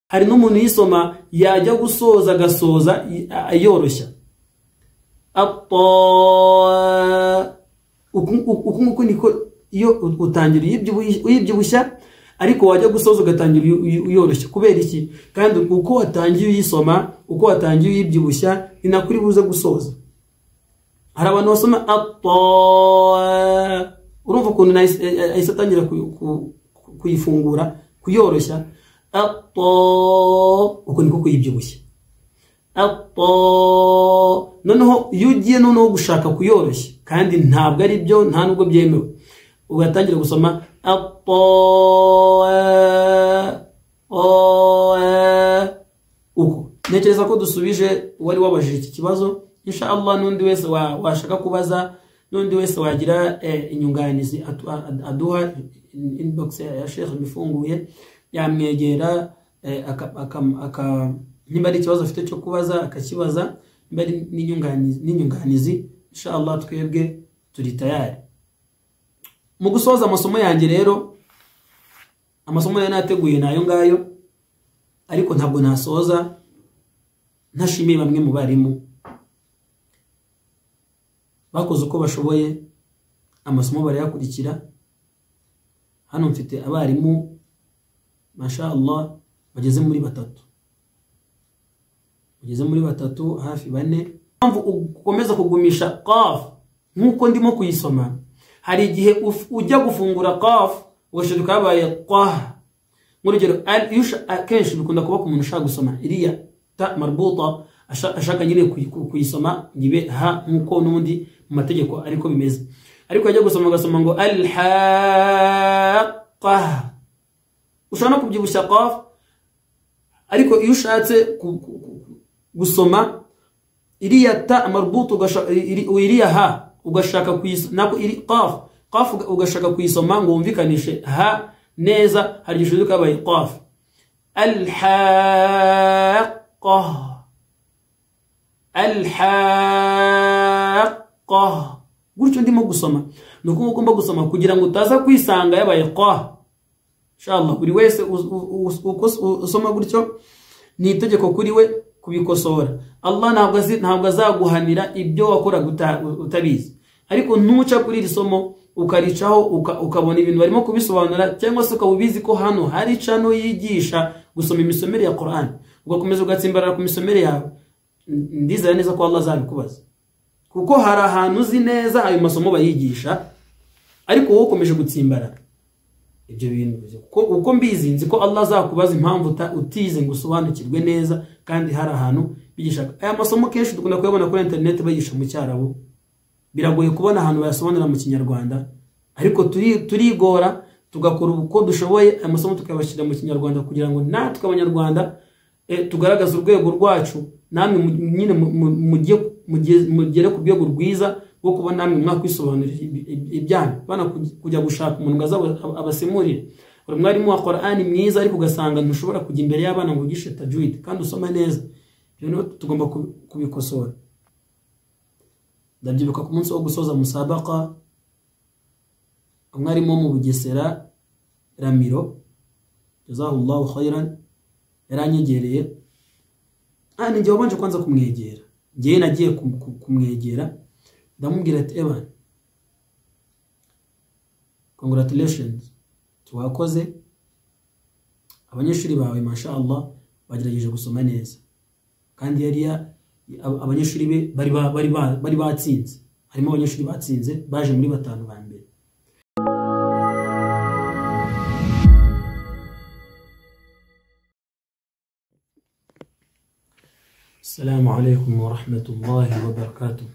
hari n'umuntu yisoma yajya gusoza gasoza ayoroshya uku niko iyo utangira uyibyibushya ariko wajya gusoza ugatangira uyoroshya kubera iki kandi uko watangiye uyisoma uko watangiye uyibyibushya ni nakuri buze gusoza hari abantu basoma urumva ukuntu nahise atangira kuyifungura kuyoroshya uko niko kuyibyibushya noneho iyo ugiye noneho gushaka kuyoroshya kandi ntabwo ari byo nta nubwo byemewe ugatangira gusoma uko ntekereza ko dusubije wari wabajije iki kibazo inshallah nundi wese washaka kubaza nundi wese wagira inyunganizi aduha inbox ya Sheikh bifunguye yamwegera nimba ari ikibazo afite cyo kubaza akakibaza nimba ari n'inyunganizi inshallah twebwe turi tayari mu gusoza amasomo yanjye rero amasomo yana nateguye nayo ngayo ariko ntabwo nasoza ntashimiye bamwe mu barimu bakoze uko bashoboye amasomo barayakurikira hano mfite abarimu masha Allah bageze muri batatu hafi bane mpamvu ukomeza kugumisha qaf nkuko ndimo kuyisoma hari igihe ujya gufungura qaf ugashiduka yabaye qah ngurugero kenshi bikunda kuba ku muntu ushaka gusoma iriya ta marbuta ashaka nyine kuyisoma ngibe ha nkuko nundi mu mategeko ariko bimeze ariko ajya gusoma gasoma ngo al-haqqa ushobora kubyibushya qaf ariko iyo ushatse gusoma iriya ta marbuta iriya ha ugashaka kuyisoma nako iri qaf ugashaka kuyisoma ngo wumvikanishe ha neza hari gishuduka yabaye qaf al-haqqa gutyo ndimo gusoma nuko ugomba gusoma kugira ngo utaza kwisanga yabaye qah inshallah buri wese usoma gutyo ni itegeko kuri we kubikosora Allah ntabwo azaguhanira ibyo wakora utabizi ariko ntuca kuri iri somo ukaricaho ukabona ibintu barimo kubisobanura cyangwa se ukabubizi ko hano hari cano yigisha gusoma imisomere ya Qur'an ugakomeza ugatsimbarara ku misomere yawe ndizera neza ko Allah azabikubaza kuko hari ahantu uzi neza ayo masomo bayigisha ariko wowe ukomeje gutsimbarara ibyo bintu uko mbizi nzi ko Allah azakubaza impamvu utize ngo usobanukirwe neza kandi hari ahantu bigisha aya masomo kenshi dukunda kuyabona kuri internet bayigisha mu cyarabu biragoye kubona ahantu bayasobanura mu kinyarwanda ariko turigora tugakora uko dushoboye amasomo tukabashyira mu kinyarwanda kugira ngo natwe abanyarwanda tugaragaza urwego rwacu namwe nyine mugere ku rwego rwiza rwo kubona namwe mwakwisobanurira ibyanyu bana kujya gushaka umuntu ngaza abasemurire uri mwarimu wa Qur'ani mwiza ariko ugasanga ntushobora kujya imbere y'abana ngo ugishe tajwid kandi usoma neza ibyo tugomba kubikosora ndabyibuka ku munsi wo gusoza musabaqa umwarimu mu Bugesera Ramiro jazahullahu khairan yaranyegereye njye wabanje kwanza kumwegera ngiye nagiye kumwegera ndamubwira ati Evan congratulations tuwakoze abanyeshuri bawe masha Allah bagerageje gusoma neza kandi abanyeshuri be bari batsinze harimo abanyeshuri batsinze baje muri 5 ba mbere. السلام عليكم ورحمة الله وبركاته.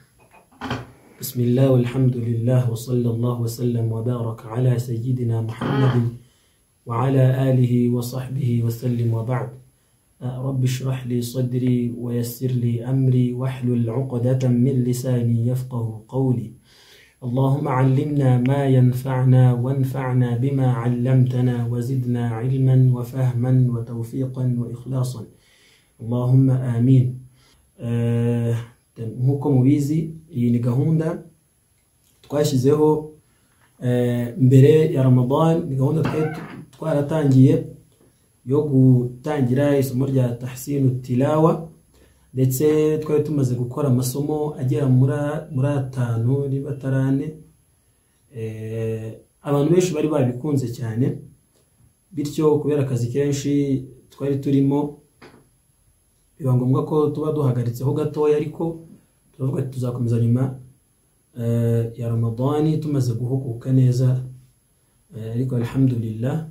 بسم الله والحمد لله وصلى الله وسلم وبارك على سيدنا محمد وعلى آله وصحبه وسلم وبعد. رب اشرح لي صدري ويسر لي أمري واحلل عقدة من لساني يفقه قولي. اللهم علمنا ما ينفعنا وانفعنا بما علمتنا وزدنا علما وفهما وتوفيقا وإخلاصا اللهم آمين. nkuko mubizi iyi ni gahunda twashyizeho mbere ya Ramadan, ni gahunda twaratangiye yo gutangira isomo rya tahsinu tilawa, ndetse twari tumaze gukora amasomo agera muri 5 niba atarane. Abantu benshi bari babikunze cyane, bityo kubera akazi kenshi twari turimo biba ngombwa ko tuba duhagaritseho gatoya, ariko turavuga tuzakomeza nyuma ya Ramadani tumaze guhuguka neza. Ariko alhamdulillah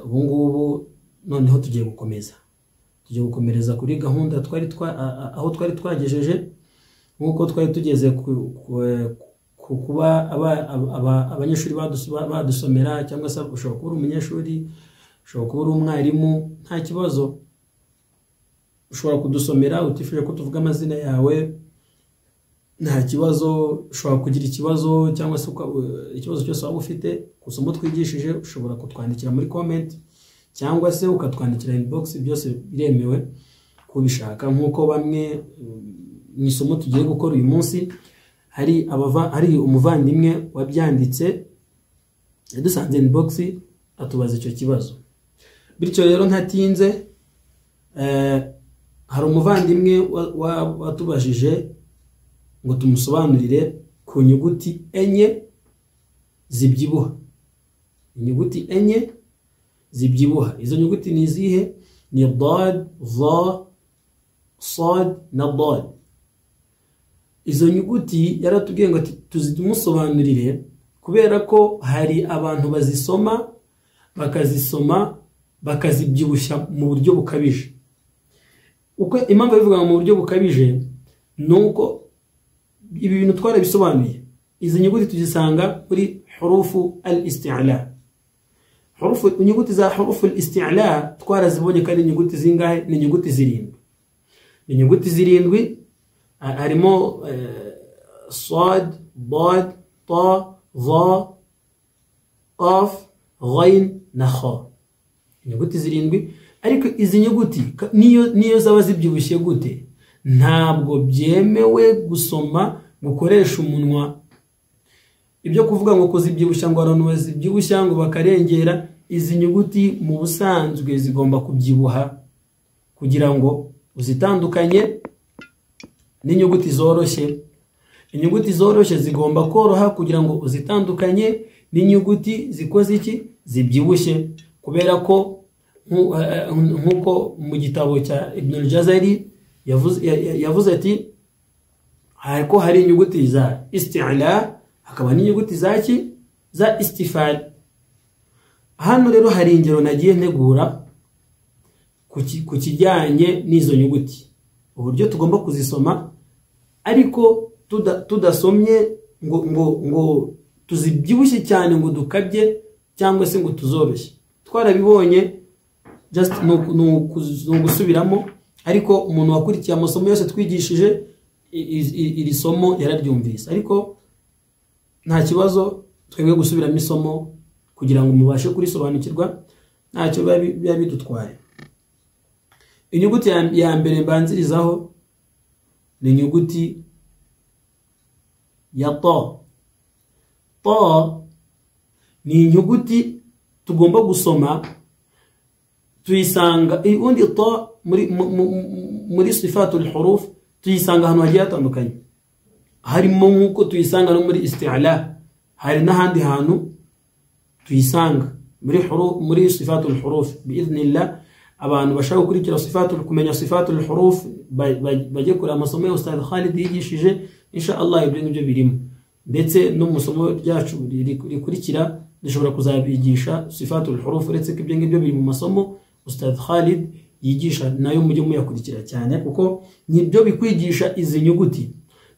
ubu ngubu noneho tugiye gukomereza kuri gahunda aho twari twagejeje, nkuko twari tugeze kuba abanyeshuri badusomera, cyangwa se ushobora kuba umunyeshuri, ushobora kuba umwarimu, nta kibazo ushobora kudusomera utifuje ko tuvuga amazina yawe, nta kibazo. Ushobora kugira ikibazo cyangwa se ikibazo cyose waba ufite ku somo twigishije, ushobora kutwandikira muri comment cyangwa se ukatwandikira inbox, byose biremewe kubishaka. Nkuko bamwe mu isomo tugiye gukora uyu munsi hari umuvandimwe wabyanditse yadusanze inbox atubaza icyo kibazo, bityo rero ntatinze hari umuvandimwe watubajije ngo tumusobanurire ku nyuguti enye zibyibuha. Inyuguti enye zibyibuha, izo nyuguti ni izihe? Ni dad, dha, sad na dad. Izo nyuguti yaratubwiye ngo tumusobanurire kubera ko hari abantu bazisoma bakazibyibushya mu buryo bukabije. Uko impamvu bivuga mu buryo bukabije nuko ibi bintu twarabisobanuye. Izi nyuguti tuzisanga muri hurufu al-isti'la. Inyuguti za hurufu al-isti'la twarazibonye kandi inyuguti zingahe? Ni inyuguti 7. Inyuguti 7 harimo sad, dad, ta, dha, qaf, ghain na kha. Inyuguti 7, ariko izi nyuguti niyo zaba zibyibushye gute? Ntabwo byemewe gusoma gukoresha umunwa. Ibyo kuvuga ngo kuzibyibushya ngo abantu bazibyibushya ngo bakarengera, izi nyuguti mu busanzwe zigomba kubyibuha kugira ngo uzitandukanye n'inyuguti zoroshye. Inyuguti zoroshye zigomba koroha kugira ngo uzitandukanye n'inyuguti zikoze iki? Zibyibushye. Kubera ko nkuko mu gitabo cya Ibn al-Jazari yavuze ati hariko hari inyuguti za isti'la, hakaba n'inyuguti za istifal. Hano rero hari ingero nagiye ntegura ku kijyanye n'izo nyuguti, uburyo tugomba kuzisoma, ariko tudasomye ngo tuzibyibushye cyane ngo dukabye cyangwa se ngo tuzoroshye. Twarabibonye, just no gusubiramo, ariko umuntu wakurikiye amasomo yose twigishije iri somo yararyumvise. Ariko nta kibazo, twebwe gusubiramo isomo kugira ngo mubashe kurisobanukirwa ntacyo biba bidutwaye. Inyuguti ya mbere mbanzirizaho ni inyuguti ya ta. Ta ni inyuguti tugomba gusoma, tuyisanga undi ta muri sifatul huruf tuyisanga ahantu hagiye hatandukanye. Harimo nkuko tuyisanga no muri isti'la, hari n'ahandi hantu tuyisanga muri sifatul huruf. Biidhnillah abantu bashaka gukurikira kumenya sifatul huruf bajye kuri amasomo ya Ustadh Khalid yigishije, inshallah ibyo ngibyo birimo. Ndetse no mu somo ryacu rikurikira dushobora kuzabigisha sifatul huruf, uretse ko ibyo ngibyo biri mu masomo Ustadh Khalid yigisha, nayo mujye muyakurikira cyane kuko nibyo bikwigisha izi nyuguti,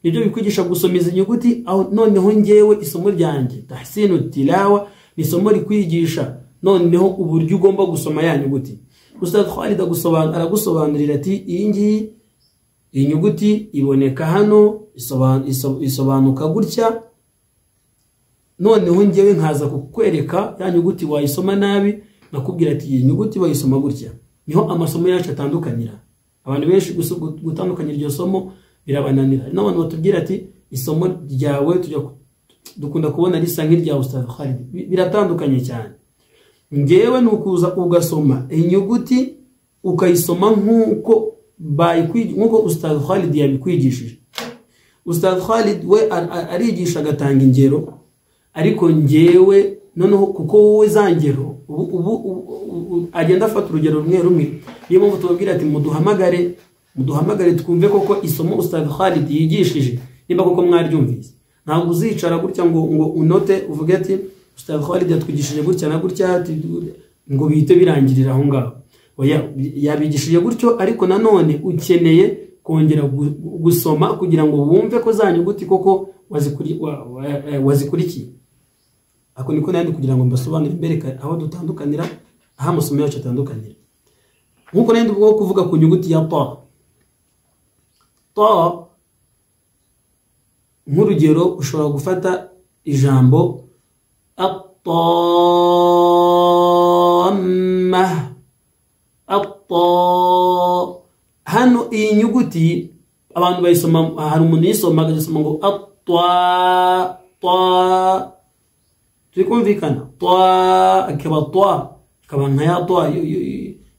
nibyo bikwigisha gusoma izi nyuguti. Aho noneho ngewe isomo ryanjye tahsinu tilawa ni isomo rikwigisha noneho uburyo ugomba gusoma ya nyuguti. Ustadh Khalid aragusobanurira ati iyi nyuguti iboneka hano, isobanuka gutya. Noneho ngewe nkaza kukwereka ya nyuguti wayisoma nabi, nakubwira ati iyi nyuguti wayisoma gutya. Niho amasomo yacu atandukanira. Abantu benshi gutandukanya iryo somo birabananira. N'abantu batubwira ati isomo ryawe dukunda kubona risa nk'irya Ustadh Khalid, biratandukanye cyane. ngewe nukuza ugasoma inyuguti ukayisoma nkuko nkuko Ustadh Khalid yabikwigishije. Ustadh Khalid we arigisha agatanga ingero, ariko ngewe noneho kuko wowe zangero ubu agenda afata urugero rumwe rumwe, niyo mpamvu tubabwira ati muduhamagare twumve koko isomo Ustadh Khalid yigishije niba koko mwaryumvise. Ntabwo uzicara gutya ngo unote uvuge ati Ustadh Khalid yatwigishije gutya na gutya ngo bihite birangirira aho ngaho. Oya, yabigishije gutyo, ariko nanone ukeneye kongera gusoma kugira ngo wumve ko za nyuguti koko wazikurikiye. Ako niko nandi kugira ngo mbasobanurire mbereka aho dutandukanira, aho amasomo yacu atandukanira. Nkuko nandi bwo kuvuga ku nyuguti ya ta. Ta nk'urugero ushobora gufata ijambo at-tamma. Hano iyi nyuguti abantu bayisoma, hari umuntu yisoma agasoma ngo atwa ta, turikumvikana ta akaba ta akaba nka ya ta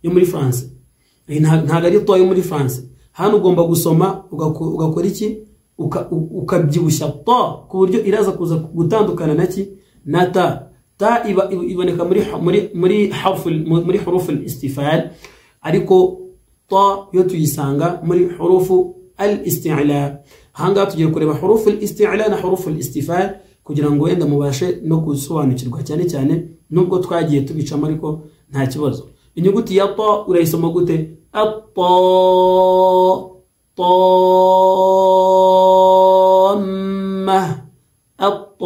yo muri France, ntago ari ta yo muri France. Hano ugomba gusoma ugakora iki, ukabyibushya ta ku buryo iraza kuza gutandukana naki na ta. Ta iboneka muri hurufu al-istifal, ariko ta yo tuyisanga muri hurufu al-isti'la. Hanga tugiye kureba hurufu al-isti'la na hurufu al-istifal kugira ngo wenda mubashe no gusobanukirwa cyane cyane, nubwo twagiye tubicamo ariko nta kibazo. Inyuguti ya ta urayisoma gute? at-tamma, at-tamma.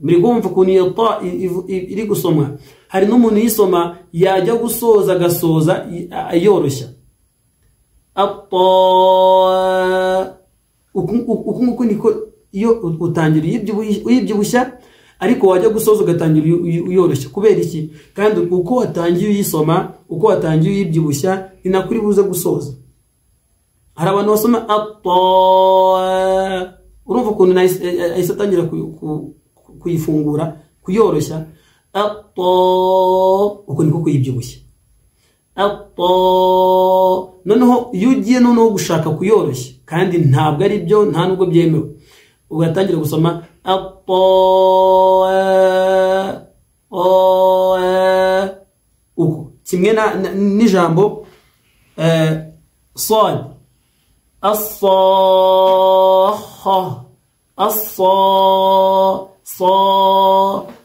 Muri kumva ukuntu iyo ta iri gusomwa. Hari n'umuntu yisoma yajya gusoza agasoza ayoroshya uku niko iyo utangira uyibyibushya, ariko wajya gusoza ugatangira uyoroshya. Kubera iki? Kandi uko watangiye uyisoma, uko watangiye uyibyibushya, ni nakuri buze gusoza. Hari abantu basoma urumva ukuntu nahise atangira kuyifungura, kuyoroshya uko niko kuyibyibushya. Noneho iyo ugiye noneho gushaka kuyoroshya, kandi ntabwo ari byo, nta nubwo byemewe, ugatangira gusoma uko kimwe n'ijambo sad,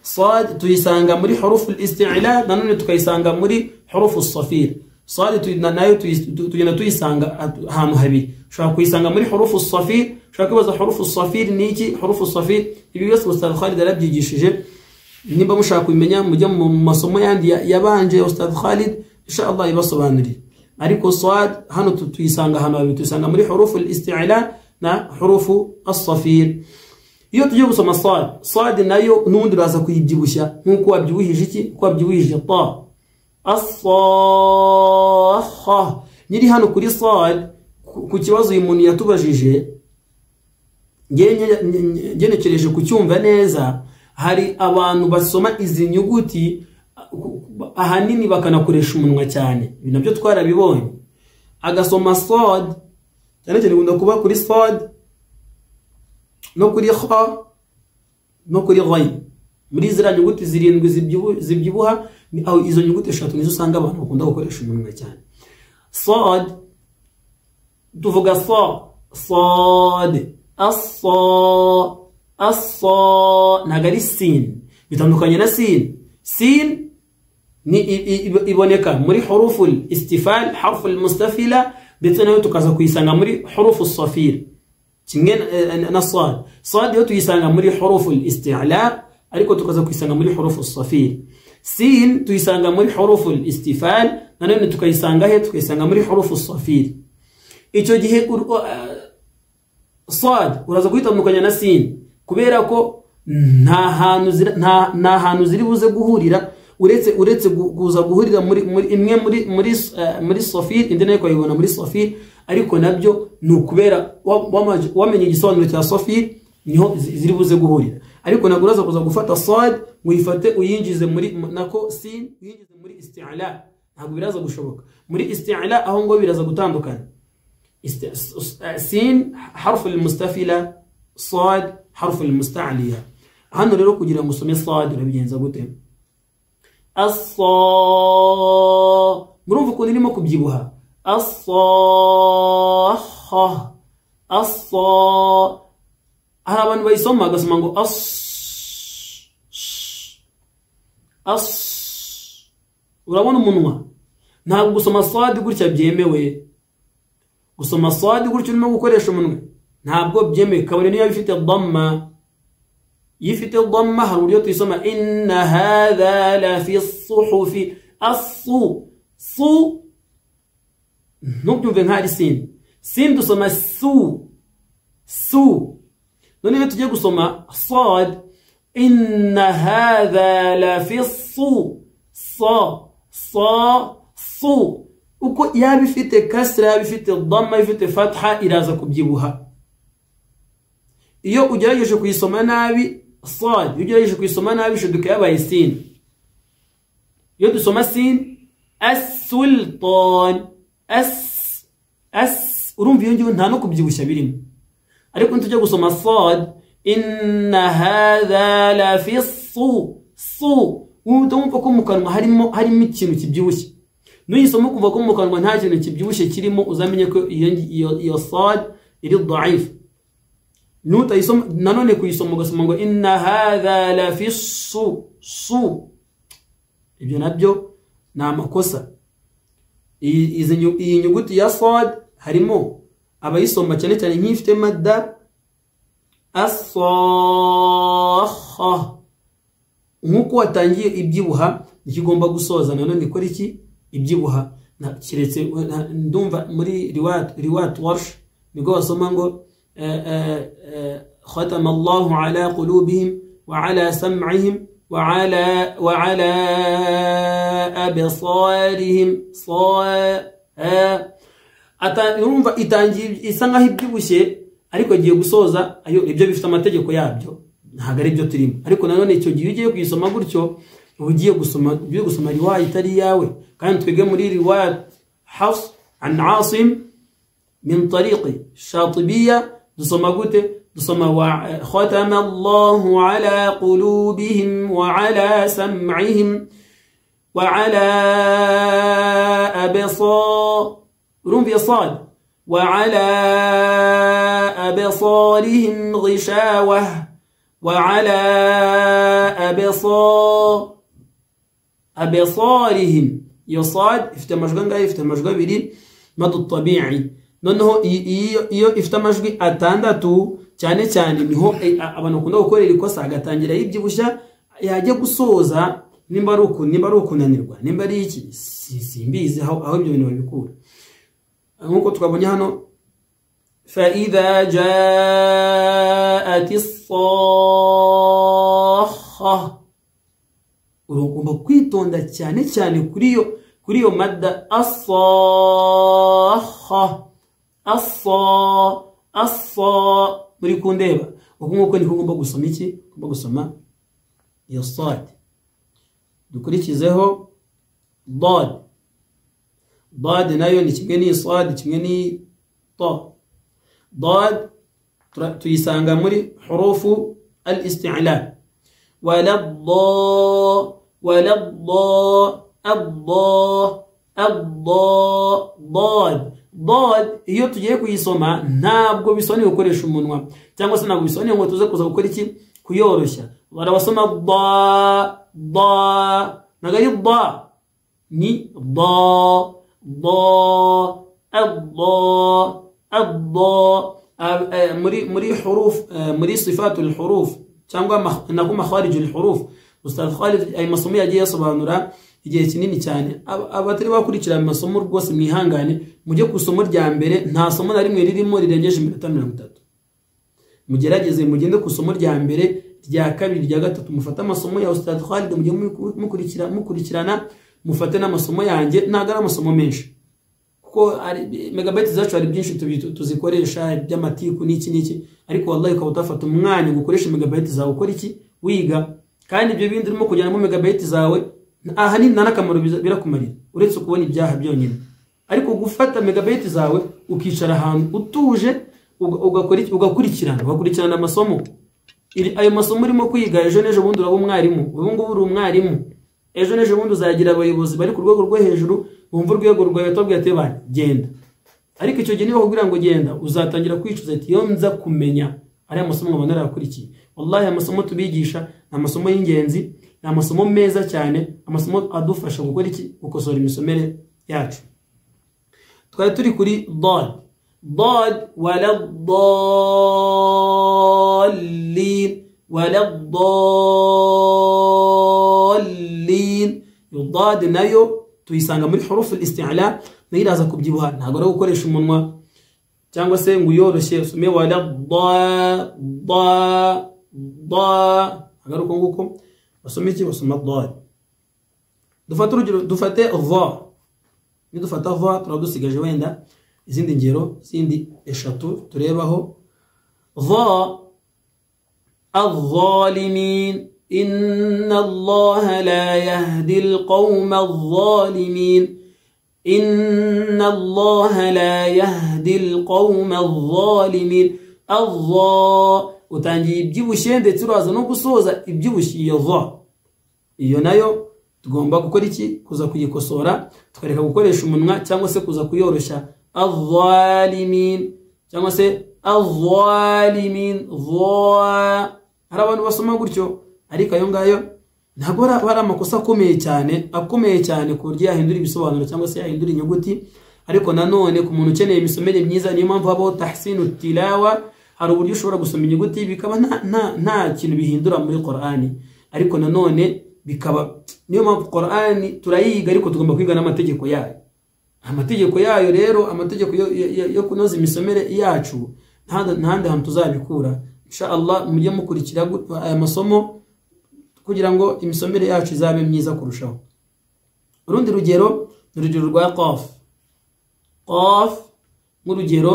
sad tuyisanga muri hurufu al-isti'la, nanone tukayisanga muri hurufu as-safir. Sad nayo tugenda tuyisanga ahantu habiri. Ushobora kuyisanga muri hurufu as-safir, ushobora kubaza hurufu as-safir ni iki? Hurufu as-safir ibi byose Ustadh Khalid arabyigishije. Nimba mushaka kubimenya mujya mu masomo yandi yabanje Ustadh Khalid, inshallah ibasobanurire. Ariko sad hano tuyisanga ahantu habiri, tuyisanga muri hurufu al-isti'la na hurufu as-safir. Iyo tugiye gusoma sad nayo nundi uraza kuyibyibushya nkuko wabyibuhije iki, ko wabyibuhije ta. As-sakha. Nyiri hano kuri sad ku kibazo uyu muntu yatubajije, ngenekereje kucyumva neza. Hari abantu basoma izi nyuguti ahanini bakanakoresha umunwa cyane, ibi nabyo twarabibonye. Agasoma sad cyane cyane gunda kuba kuri sad no kuri kha no kuri ghay. Muri zira nyuguti zirindwi zibyibuha, aho izo nyuguti eshatu nizo usanga abantu bakunda gukoresha umunwa cyane. Sad tuvuga sad, nagari sin, bitandukanye na sin. Sin ni iboneka muri hurufu al-istifal, harfu al-mustafila, ndetse nayo tukaza kuyisanga muri hurufu as-safir. Kimwe na sad yo tuyisanga muri hurufu al-isti'la, ariko tukaza kuyisanga muri hurufu as-safir. Sin tuyisanga muri hurufu al-istifal, nanone tukayisanga tukayisanga muri hurufu as-safir. Icyo gihe sad uraza guhitandukanya na sin, kubera ko nta hantu ziri buze guhurira, uretse kuza guhurira imwe muri safir, indi nayo ukayibona muri safir. Ariko nabyo ni ukubera wamenye igisobanuro cya safir niho ziri buze guhurira. ariko ntabwo uraza kuza gufata sad uyifate uyinjize muri nako sin uyinjize muri isti'la, ntabwo biraza gushoboka. Muri isti'la aho ngo biraza gutandukana. sin harfu almustafila, sad harfu almusta'liya. Hano rero kugira ngo usome sad urabigenza gute? As-sa, murumva ukuntu irimo kubyibuha. As-sa, as-sa. Hari abantu bayisoma bagasoma ngo as. Urabona umunwa, ntabwo gusoma sad gutya byemewe. Gusoma sad gutya urimo gukoresha umunwa ntabwo byemewe, kabone niyo bifite dhamma. يفت الضمة هنقول يسمى إن هذا لفي الصحف الصو صو نكتب في هذه السين سين تسمى سو سو نقول تجي تسمى صاد إن هذا لفي الصو صا صا صو وكو يا بفت كسر يا بفت الضمة يفت فتحة إلى ذاك بجيبها iyo ugerageje kuyisoma nabi sad, iyo ugerageje kuyisoma nabi shuduka yabaye sin. Iyo dusoma sin as-sultan as urumva iyo ngiyo nta no kubyibushya birimo, ariko ntujya gusoma sad inna hadha la fi su utumva ko mu kanwa harimo ikintu kibyibushye. Nuyisoma kuva ko mu kanwa nta kintu kibyibushye kirimo, uzamenye ko iyo sad iri dhaif. Nuta yisoma nanone kuyisoma ugasoma ngo inna hadha la fi su, ibyo nabyo ni amakosa. Iyi nyuguti ya sad harimo abayisoma cyane cyane nk'ifite madda as-sakha, nkuko watangiye ibyibuha ikigomba gusoza nanone ikora iki ibyibuha. Kiretse ndumva muri riwayat warsh nibwo basoma ngo ختم الله على قلوبهم وعلى سمعهم وعلى أبصارهم yumva itangiye isa nkaho ibyibushye ariko agiye gusoza ayo ibyo bifite amategeko yabyo, ntabwo ari byo turimo. Ariko nanone icyo gihe ugiye kuyisoma gutyo ugiye gusoma riwaya itari yawe. Kandi twige muri riwayat Hafs an Asim min tariqi Shatibiyya dusoma gute? Dusoma khatama Allahu ala qulubihim wa ala sam'ihim wa ala absarihim sad wa ala absarihim ghishawah wa ala absarihim yasad ifite amajwi angahe? Ifite amajwi abiri madu tabi'i. Noneho iyo ifite amajwi atandatu cyane cyane niho abantu bakunda gukorera ikosa, agatangira yibyibushya yajya gusoza, nimba ari ukunanirwa, nimba ari iki simbizi aho ibyo bintu babikura. Nkuko twabonye hano fa idha ja'at as-sakha, uragomba kwitonda cyane cyane kuri iyo madda as-sakha as-sa muri kundeba uko nkuko niko ugomba gusoma iki? Ugomba gusoma iyo sad. Dukurikizeho dad. Dad nayo ni kimwe ni sad, kimwe ni ta. Dad tuyisanga muri hurufu al-isti'la. Wala dad iyo tugiye kuyisoma ntabwo bisoniye gukoresha umunwa, cyangwa se ntabwo bisoniye ngo tuze kuza gukora iki kuyoroshya. Barabasoma nagari ni muri huruf muri sifatul huruf cyangwa nako makharijul huruf. Ustad Khalid ay masomo yagiye yasobanura igihe kinini cyane. Abatari bakurikira amasomo rwose mwihangane mujye ku isomo rya mbere, nta somo na rimwe ririmo rirengeje iminota 30. Mugerageze mugende ku isomo rya mbere, rya kabiri, rya gatatu, mufate amasomo ya Ustad Khalid mujye mukurikirana, mufate n'amasomo yanjye. Ntago ari amasomo menshi kuko megabytes zacu hari byinshi tuzikoresha by'amatiku n'iki ariko wallahi ukaba utafata umwanya gukoresha megabytes zawe ukora iki wiga kandi ibyo bindi urimo kujyana mu megabytes zawe ahanini nta nakamaro birakumarira uretse kubona ibyaha byonyine ariko gufata megabytes zawe ukicara ahantu utuje ugakurikirana amasomo ayo masomo urimo kwiga ejo nejo bundi uraba umwarimu ubu ngubu uri umwarimu ejo nejo bundi uzagira abayobozi bari ku rwego rwo hejuru bumva urwego rwawe tubwira ati bana genda ariko icyo gihe niba kugira ngo genda uzatangira kwicuza ati yo nza kumenya ari amasomo nkabona arakurikiye wallahi amasomo tubigisha ni amasomo y'ingenzi ni amasomo meza cyane amasomo adufasha gukora iki gukosora imisomere yacu twari turi kuri ضاد ولا الضالين الضاد nayo tuyisanga muri huruf al-isti'la nayo iraza kubyibuha ntago ari gukoresha umunwa cyangwa se ngo yoroshye usome wala agaruko nguko basome iki basoma ضاد dufata urugero dufate dha ni dufata dha turadusigaje wenda izindi ngero zindi eshatu turebaho dha الظالمين إن الله لا يهدي القوم الظالمين إن الله لا يهدي القوم الظالمين utangiye ibyibushye ndetse uraza no gusoza ibyibushye iyo dha iyo nayo tugomba gukora iki kuza kuyikosora tukareka gukoresha umunwa cyangwa se kuza kuyoroshya الظالمين cyangwa se الظالمين hari abantu basoma gutyo ariko ayo ngayo ntabwo ari amakosa akomeye cyane ku buryo yahindura ibisobanuro cyangwa se yahindura inyuguti ariko nanone ku muntu ukeneye imisomere myiza niyo mpamvu habaho tahsinu tilawa hari uburyo ushobora gusoma inyuguti bikaba nta kintu bihindura muri Qur'ani ariko nanone bikaba niyo mpamvu Qur'ani turayiga ariko tugomba kwiga n'amategeko yayo rero amategeko yo kunoza imisomere yacu ntahandi hantu tuzabikura inshallah mujye mukurikira aya masomo kugira ngo imisomere yacu izabe myiza kurushaho urundi rugero urugero rwa qaf nk'urugero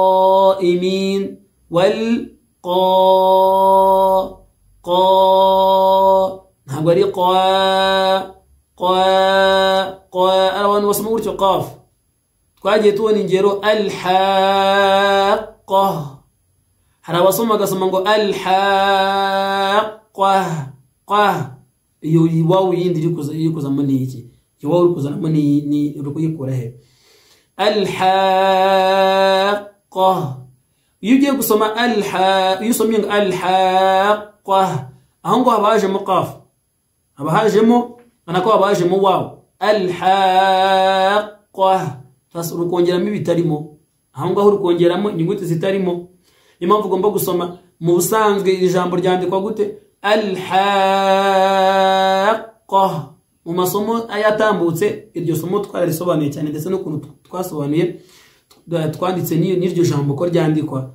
والقائمين ntabwo ari abantu basoma gutyo qaf twagiye tubona ingero alhaqqa hari abasoma agasoma ngo alhaqqa iyo wawu yindi iri kuzamo ni iki iyo wawu iri kuzamo ni uri kuyikura he alhaqqa iyo ugiye gusoma iyo usomye ngo alhaqqa aho ngo habajemo qaf habajemo anako habajemo wawu alhaqqa tas urukongeramo ibitarimo aho ngaho urukongeramo inyuguti zitarimo impamvu ugomba gusoma mu busanzwe ijambo ryandikwa gute alhaqqa mu masomo ayatambutse iryo somo twarisobanuye cyane ndetse no kuntu twasobanuye twanditse n'iryo jambo ko ryandikwa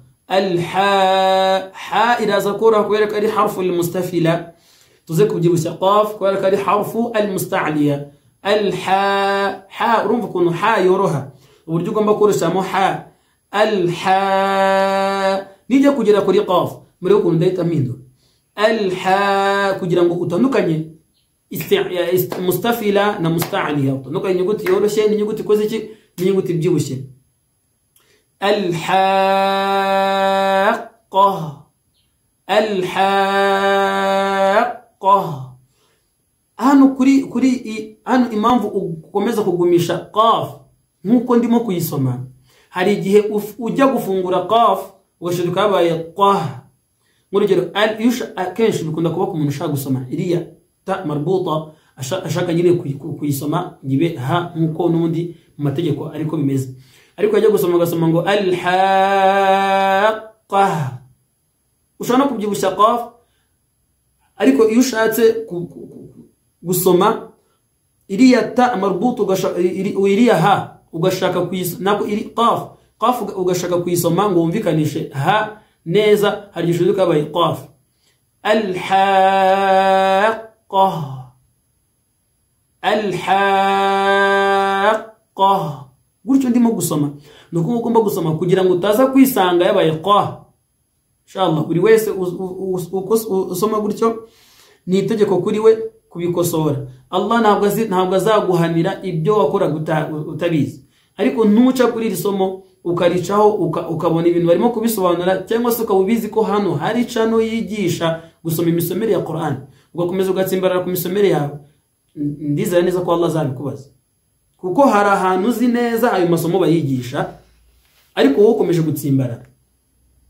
ha iraza kora kubera ari harfu almustafila tuze kubyibushya qaf kubera ari harfu almusta'liya ha urumva kuntu ha yoroha uburyo ugomba koroshamo ha nijya kugera kuri qaf muri ukuntu ndahita mpindura kugira ngo utandukanye mustafila na musta'liya utandukanye inyuguti yoroshye n'inyuguti ikoze iki n'inyuguti byibushye الحاقة hano hano impamvu ukomeza kugumisha qaf nkuko ndimo kuyisoma hari igihe ujya gufungura qaf ugashiduka yabaye qah ngurugero kenshi bikunda kuba ku muntu ushaka gusoma iriya ta marbuta ashaka nyine kuyisoma ngibe ha nkuko nundi mu mategeko ariko bimeze ariko ajya gusoma gasoma ngo alhaqqa ushobora kubyibushya qaf ariko iyo ushatse gusoma iriya ta marbuto iriya ha ugashaka nako iri qaf ugashaka kuyisoma ngo wumvikanishe ha neza hari gishuduka bayi qaf alhaqqa al-haqqa gutyo ndimo gusoma nuko ugomba gusoma kugira ngo utaza kwisanga yabaye qa. Inshallah buri wese usoma gutyo ni itegeko kuri we kubikosora. Allah ntabwo azaguhanira ibyo wakoraga utabizi, ariko ntuca kuri iri somo ukaricaho ukabona ibintu barimo kubisobanura, cyangwa se ukabubizi ko hano hari cano yigisha gusoma imisomere ya Qur'an, ugakomeza ugatsimbarara ku misomere yawe. Ndizera neza ko Allah azabikubaza, kuko hari ahantu uzi neza ayo masomo bayigisha, ariko wowe ukomeje gutsimbarara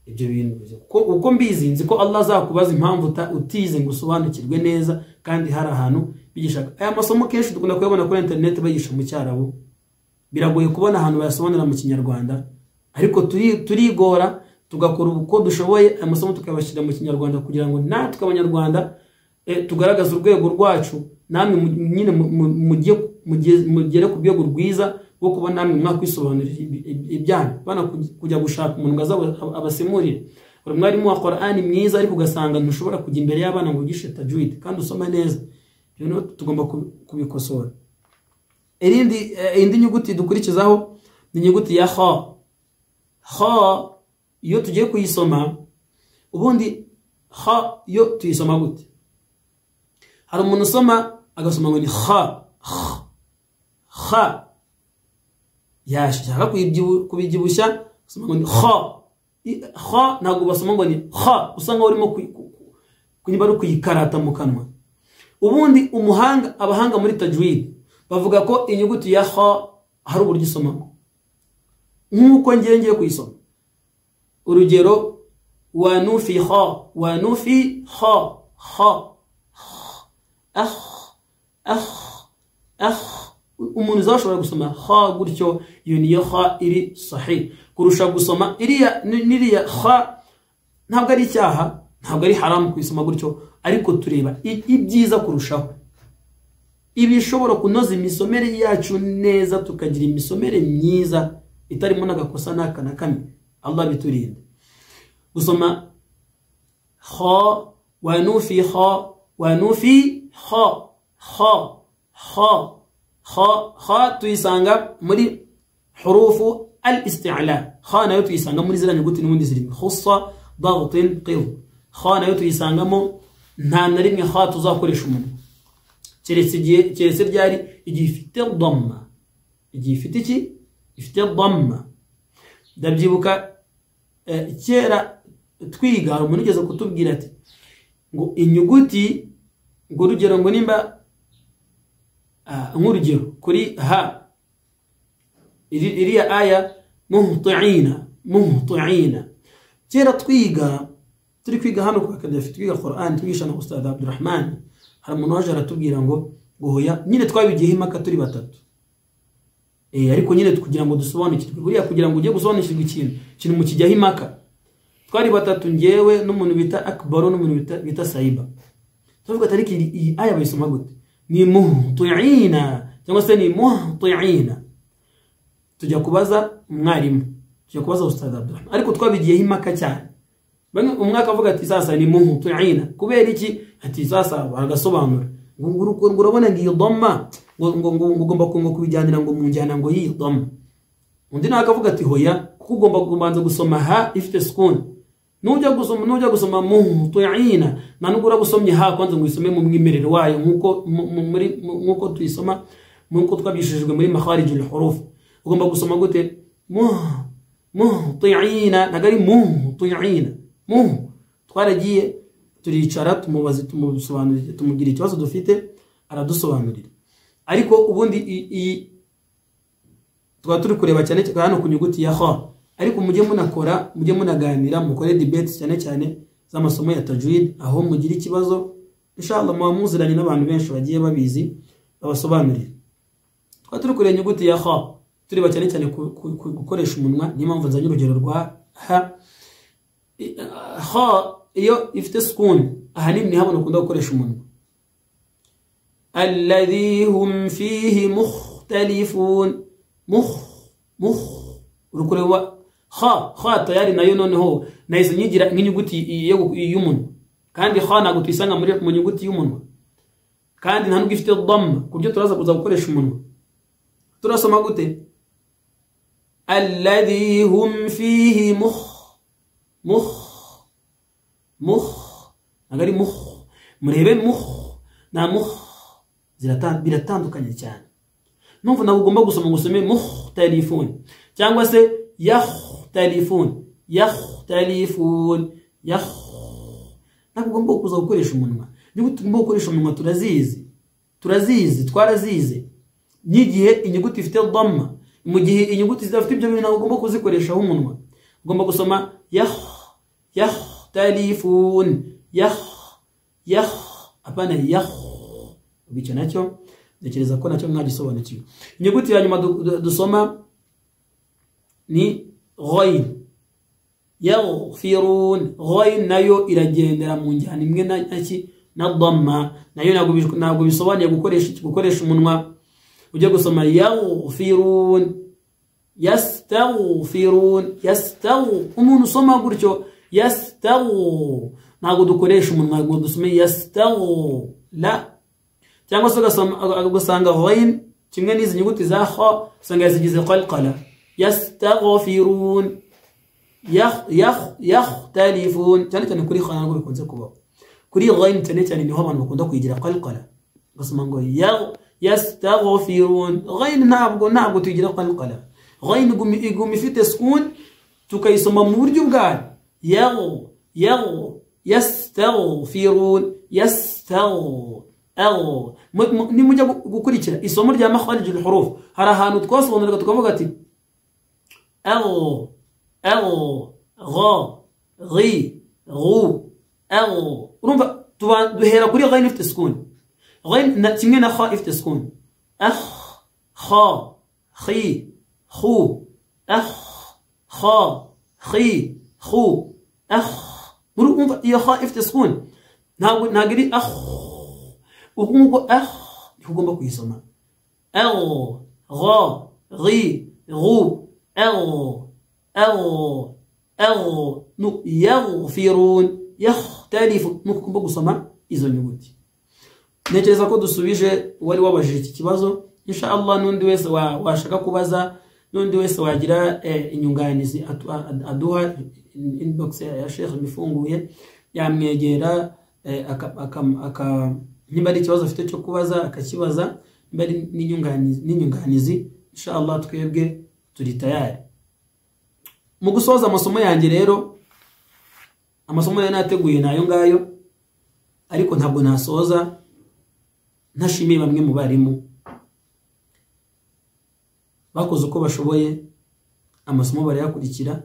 ibyo bintu. Uko mbizi nzi ko Allah azakubaza impamvu utize ngo usobanukirwe neza, kandi hari ahantu bigisha aya masomo. Kenshi dukunda kuyabona kuri internet bayigisha mu Cyarabu, biragoye kubona ahantu bayasobanura mu Kinyarwanda, ariko turigora tugakora uko dushoboye aya masomo tukabashyira mu Kinyarwanda, kugira ngo natwe Abanyarwanda tugaragaza urwego rwacu, namwe nyine mugere ku rwego rwiza rwo kuba namwe mwakwisobanurira ibyanyu, bana kujya gushaka umuntu ngo abasemurire. Uri mwarimu wa Qur'ani mwiza, ariko ugasanga ntushobora kujya imbere y'abana ngo ugishe tajwid kandi usoma neza. Ibyo tugomba kubikosora. Indi nyuguti dukurikizaho ni nyuguti ya kha. Kha iyo tugiye kuyisoma, ubundi kha iyo tuyisoma gute? Hari umuntu usoma agasoma ngo ni kha kha, yashaka kubijibusha usoma ngo ni kha. Kha ntabwo basoma ngo ni kha, usanga urimo kunyibara kuyikarata mu kanwa. Ubundi abahanga muri tajwid bavuga ko inyuguti ya kha hari uburyo isomamo nk'uko ngiye kuyisoma. Urugero, wa nufi kha umuntu uzashobora gusoma kha gutyo, iyo niyo kha iri sahih kurusha gusoma iriya kha. Ntabwo ari icyaha, ntabwo ari haramu kuyisoma gutyo, ariko tureba ibyiza kurushaho, ibishobora kunoza imisomere yacu neza, tukagira imisomere myiza itarimo n'agakosa n'aka na kamwe. Allah biturinde. Gusoma kha, wa nufi kha tuyisanga muri hurufu al-isti'la. Kha nayo tuyisanga muri zira nyuguti n'ubundi zirimo khussa, dagtin, qid. Kha nayo tuyisangamo nta na rimwe kha tuzakoresha umuntu, keretse ryari igihe ifite dhamma. Igihe ifite iki? Ifite dhamma. Ndabyibuka kera twiga umuntu ugeze kutubwira ati ngo inyuguti, ngo urugero ngo nimba nk'urugero kuri ha, iriya aya muhti'ina. Kera turi kwiga hano kwa Kadafi, twiga Qur'an, twigisha na Ustad Abdurrahman. Hari umuntu waje aratubwira ngo hoya, nyine twabigiyeho impaka turi batatu. Ariko nyine kugira ngo dusobanukirwe, buriya kugira ngo ujye gusobanukirwa ikintu mu kijyaho impaka, twari batatu, ngewe n'umuntu bita Akbaro n'umuntu bita Saiba. Tuvuga ati ariko iyi aya bayisoma gute? Ni muhti'ina cyangwa se ni muhti'ina? Tujya kubaza umwarimu, tujya kubaza Ustad Abdurrahman, ariko twabigiyeho impaka cyane. Bamwe umwaka avuga ati sasa ni muhti'ina kubera iki? Ati sasa bagasobanura ngo urabona ngiyo dhamma ngo ugomba kubijyanira ngo mu njyana ngo iyi dhamma. Undi nawe akavuga ati hoya, kuko ugomba kubanza gusoma ha ifite sukun. Nujya gusoma muhti'ina, nanugura gusomye ha kwanza ngo isome mu mwimerere wayo, nkuko tuyisoma, nkuko twabishijwe muri makharijul huruf. Ugomba gusoma gute? Muhti'ina, nagari muhti'ina. Twaragiye turicara tumubaze, tumusobanurire, tumugira ikibazo dufite, aradusobanurira. Ariko ubundi twa turi kureba cyane hano ku nyuguti ya kha, ariko mujye munaganira, mukore debate cyane z'amasomo ya tajwid, aho mugira ikibazo inshallah muba muziranye n'abantu benshi bagiye babizi babasobanurira. Twa turi kureba inyuguti ya kha, tureba cyane gukoresha umunwa. Niyo mpamvu nzanye urugero rwa ha. Kha iyo ifite sukun, ahanini habona ukunda gukoresha umunwa. Alladhi hum fihi mukhtalifun. Urukureba kha tayari nayo noneho nahise nyigira nk'inyuguti y'umunwa, kandi kha ntabwo tuyisanga mu nyuguti y'umunwa. kandi nta nubwo ifite dhamma ku buryo turaza kuza gukoresha umunwa. Turasoma gute? Alladhi hum fihi agari murebe na biratandukanye cyane. Numva nabo ugomba gusoma ngusome mukhtalifun cyangwa se yakhtalifun ntabwo ugomba kuza gukoresha umunwa. Niba tugomba gukoresha umunwa twarazize n'igihe inyuguti ifite dhamma, mu gihe inyuguti zidafite ibyo bintu ugomba kuzikoresha umunwa. Ugomba gusoma yakhtalifun apana bityo nacyo ntekereza ko nacyo mwagisobanukiwe. Inyuguti ya nyuma dusoma ni ghain. Yaghfirun, ghain nayo iragendera mu njyana imwe na dhamma, nayo ntabwo bisobanuye gukoresha umunwa. Ujye gusoma yaghfirun, yastaghfirun, umuntu usoma gutyo ntabwo dukoresha umunwa ngo dusome la. Cyangwa se ugasanga ghain kimwe n'izi nyuguti za kha usanga yazigize qalqala. Yastaghfirun, yakhtalifun, cyane kuri kha ntabwo bikunze kubaho. Kuri ghain cyane niho abantu bakunda kuyigira qalqala. Ugasoma ngo yastaghfirun, ghain ntabwo tuyigira qalqala. Ghain iguma ifite sukun tukayisoma mu buryo bwayo. Yastaghfirun, ni mujya gukurikira isomo rya makharijul huruf, hari ahantu twasobanuraga tukavuga ati gha ghi ghu urumva duhera kuri ghain ifite sukun. Ghain kimwe na kha ifite sukun. Kha khi khu kha khi khu urumva iyo kha ifite sukun ntabwo iri ubwo ugomba kuyisoma gha ghi ghu no yaghfirun yakhtalifu nuko ugomba gusoma izo nyuguti. Ntekereza ko dusubije wari wabajije iki kibazo. Inshallah nundi wese washaka kubaza, nundi wese wagira inyunganizi aduha inbox ya Sheikh mifunguye, yamwegera nimba ari ikibazo afite cyo kubaza akakibaza, nimba ari n'inyunganizi inshallah twebwe turi tayari. Mu gusoza amasomo yanjye rero, amasomo yanateguye nayo ngayo, ariko ntabwo nasoza ntashimiye bamwe mu barimu bakoze uko bashoboye, amasomo barayakurikira.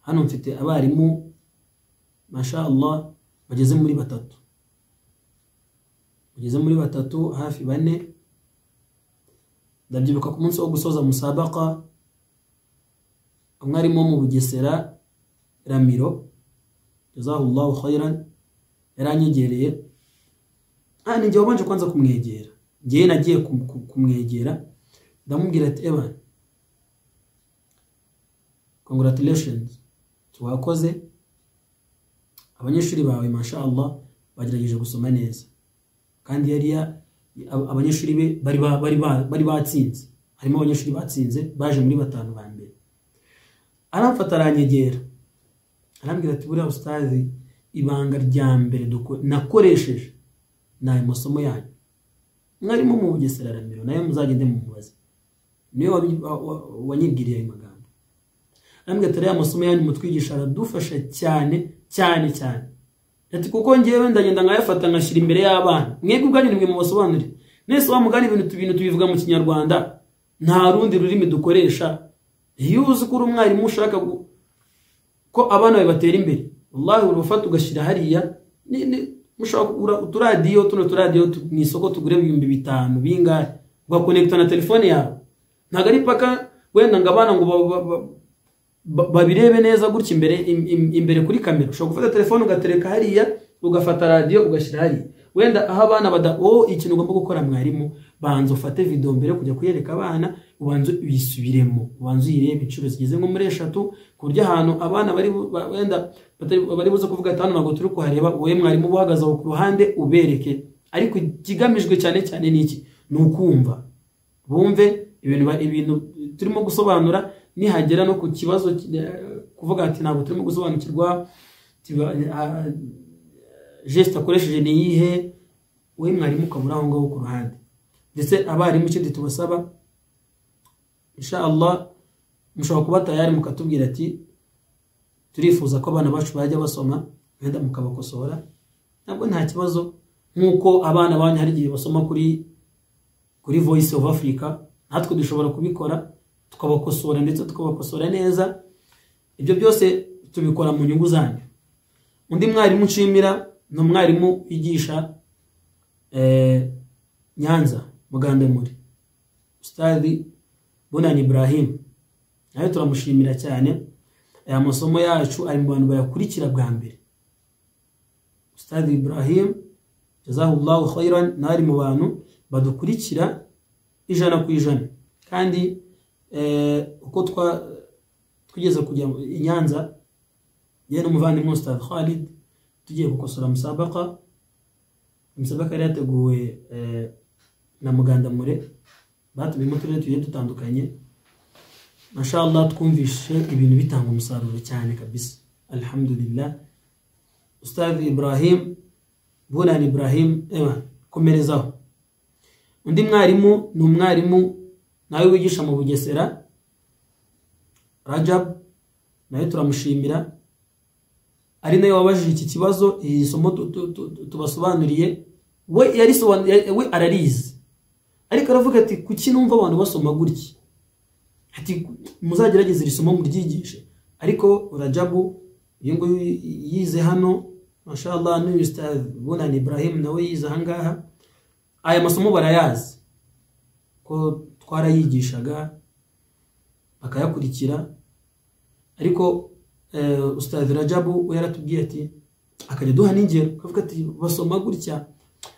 Hano mfite abarimu mashallah bageze muri batatu hafi 4. Ndabyibuka ku munsi wo gusoza musabaqa umwarimu mu Bugesera Ramiro jazahullahu khairan yaranyegereye. Ninjye wabanje kwanza kumwegera, ngiye nagiye kumwegera ndamubwira ati Evan, congratulations, tuwakoze, abanyeshuri bawe mashallah bagerageje gusoma neza, kandi abanyeshuri be bari batsinze, harimo abanyeshuri batsinze baje muri 5 ba mbere. Aramfata aranyegera arambwira ati buriya ustazi, ibanga rya mbere nakoresheje nayo masomo yanyu. Mwarimu mu Bugesera Ramiro nayo muzagende mu mubaze, niyo wanyibwiriye ayo magambo. Arambwira ati ya masomo yanyu mutwigisha aradufasha cyane. Ati kuko ngewe ndagenda nkayafata nkashira imbere y'abana, mwebwe ubwanyu nimwe mu basobanurire. Nese wa mugani ibintu tubivuga mu Kinyarwanda, nta rundi rurimi dukoresha. Iyo uzi ko umwarimu ushaka ko abana be batera imbere, wallahi urufata ugashira hariya mushaka uturadiyo mu isoko tugure 5,000 bingahe, ugakonekta na telefone yawe. Ntago ari paka wenda ngabana ngo babirebe neza gutya imbere kuri kamera. Ushobora gufata telefone ugatereka hariya, ugafata radio ugashira hariya. Wenda aho abana ikintu ugomba gukora mwarimu, banza ufate video mbere kujya kuyereka abana, ubanze ubisubiremo, ubanze uyirebe inshuro zigeze nko muri 3, ku buryo ahantu abana bari buze kuvuga ati hano ntabwo turi kuhareba, wowe mwarimu uhagaze ku ruhande ubereke ariko ikigamijwe cyane cyane niki nukumva bumve ibintu turimo gusobanura nihagera no ku kibazo kuvuga ati ntabwo turimo gusobanukirwa geste akoresheje ni yihe we mwarimu kamura aho ngaho ku ruhande ndetse abarimu ikindi tubasaba inshallah mushobora kuba tayari mukatubwira ati turifuza ko abana bacu bajya basoma wenda mukabakosora ntabwo nta kibazo nkuko abana banyu hari igihe basoma kuri Voice of Africa natwe dushobora kubikora tukabakosora ndetse tukabakosora neza ibyo byose tubikora mu nyungu zanyu undi mwarimu nshimira no mwarimu yigisha Nyanza Mugandamure Ustadhi Bunani Ibrahim nayo turamushimira cyane aya masomo yacu ari mu bantu bayakurikira bwa mbere Ustadhi Ibrahim jazahullahu khairan nari mu bantu badukurikira 100% kandi uko twigeze kujya i Nyanza ye n'umuvandimwe Ustadh Khalid tugiye gukosora musabaka yateguwe na Mugandamure batubimo turere tugiye dutandukanye mashallah twumvishe ibintu bitanga umusaruro cyane kabisa alhamdulillah Ustadh Ibrahim Bunani Ibrahim komerezaho undi mwarimu ni umwarimu nawe wigisha mu Bugesera Rajab nawe turamushimira ari nayo wabajije iki kibazo isomo tubasobanuriye we ararize ariko aravuga ati kuki numva abantu basoma gutya ati muzagerageza isomo muryigishe ariko Rajabu yengo yize hano mashallah ni Ustadh Bunani Ibrahim nawe yize hangaha aya masomo barayazi ko twarayigishaga bakayakurikira ariko Ustadh Rajabu yaratubwiye ati akajya duha n'ingero kavuga ati basoma gutya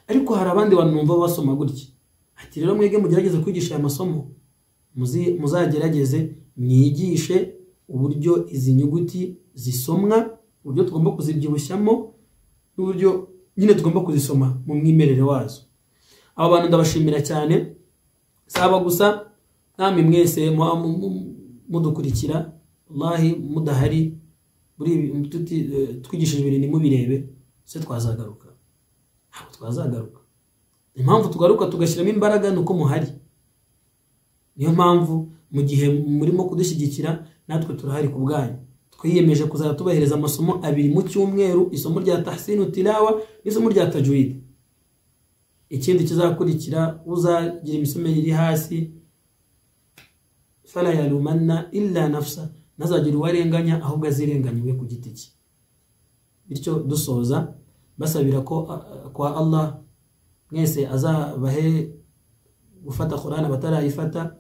ariko hari abandi bantu numva basoma gutya ati rero mwege mugerageze kwigisha aya masomo muzagerageze mwigishe uburyo izi nyuguti zisomwa uburyo tugomba kuzibyibushyamo n'uburyo nyine tugomba kuzisoma mu mwimerere wazo aba bantu ndabashimira cyane saba gusa namwe mwese mudukurikira wallahi mudahari buri twigishije ibintu nimubirebe se twazagaruka impamvu tugaruka tugashyiramo imbaraga nuko muhari niyo mpamvu mu gihe murimo kudushyigikira natwe turahari ku bwanyu twiyemeje kuzara tubahereza amasomo 2 mu cyumweru isomo rya tahsinu tilawa n'isomo rya tajwid ikindi kizakurikira uzagira imisomero iri hasi fala yalumanna illa nafsa nazagira uwarenganya ahubwo azirenganywe ku giti cye bityo dusoza basabira ko kwa Allah mwese azabahe gufata Qur'an batarayifata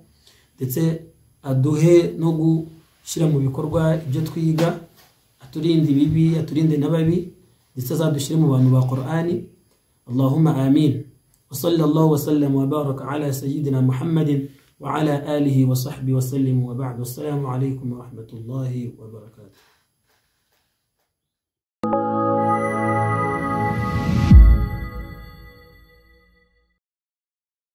ndetse aduhe no gushyira mu bikorwa ibyo twiga aturinde ibibi aturinde nababi ndetse azadushyire mu bantu ba Qur'ani Allahumma amin وصلى الله وسلم وبارك على سيدنا محمد وعلى آله وصحبه وسلم وبعد والسلام عليكم ورحمة الله وبركاته